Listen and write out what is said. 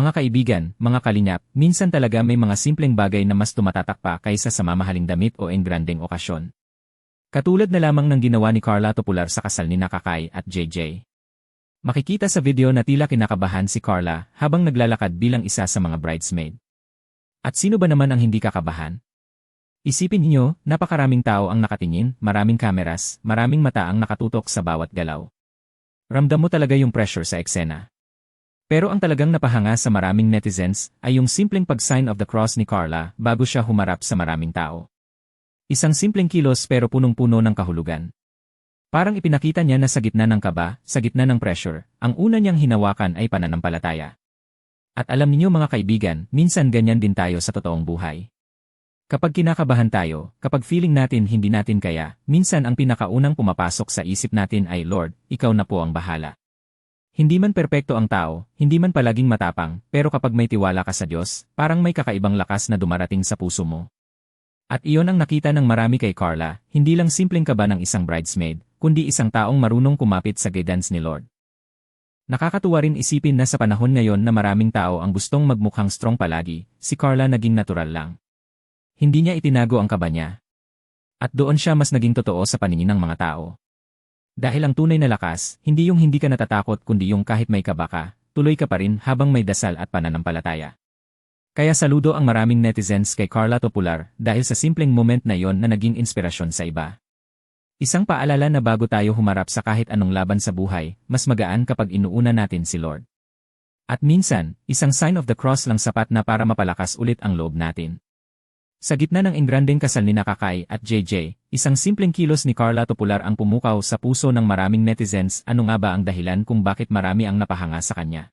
Mga kaibigan, mga kalingap, minsan talaga may mga simpleng bagay na mas tumatatak pa kaysa sa mamahaling damit o engrandeng okasyon. Katulad na lamang ng ginawa ni Carla Topular sa kasal ni Nakakay at JJ. Makikita sa video na tila kinakabahan si Carla habang naglalakad bilang isa sa mga bridesmaid. At sino ba naman ang hindi kakabahan? Isipin niyo, napakaraming tao ang nakatingin, maraming kameras, maraming mata ang nakatutok sa bawat galaw. Ramdam mo talaga yung pressure sa eksena. Pero ang talagang napahanga sa maraming netizens ay yung simpleng pag-sign of the cross ni Carla bago siya humarap sa maraming tao. Isang simpleng kilos pero punong-puno ng kahulugan. Parang ipinakita niya na sa gitna ng kaba, sa gitna ng pressure, ang una niyang hinawakan ay pananampalataya. At alam niyo mga kaibigan, minsan ganyan din tayo sa totoong buhay. Kapag kinakabahan tayo, kapag feeling natin hindi natin kaya, minsan ang pinakaunang pumapasok sa isip natin ay, Lord, ikaw na po ang bahala. Hindi man perpekto ang tao, hindi man palaging matapang, pero kapag may tiwala ka sa Diyos, parang may kakaibang lakas na dumarating sa puso mo. At iyon ang nakita ng marami kay Carla, hindi lang simpleng kaba ng isang bridesmaid, kundi isang taong marunong kumapit sa guidance ni Lord. Nakakatuwa rin isipin na sa panahon ngayon na maraming tao ang gustong magmukhang strong palagi, si Carla naging natural lang. Hindi niya itinago ang kaba niya. At doon siya mas naging totoo sa paningin ng mga tao. Dahil ang tunay na lakas, hindi yung hindi ka natatakot kundi yung kahit may kaba ka, tuloy ka pa rin habang may dasal at pananampalataya. Kaya saludo ang maraming netizens kay Carla Topular dahil sa simpleng moment na yon na naging inspirasyon sa iba. Isang paalala na bago tayo humarap sa kahit anong laban sa buhay, mas magaan kapag inuuna natin si Lord. At minsan, isang sign of the cross lang sapat na para mapalakas ulit ang loob natin. Sa gitna ng engrandeng kasal ni Nakakay at JJ, isang simpleng kilos ni Carla Topular ang pumukaw sa puso ng maraming netizens. Ano nga ba ang dahilan kung bakit marami ang napahanga sa kanya?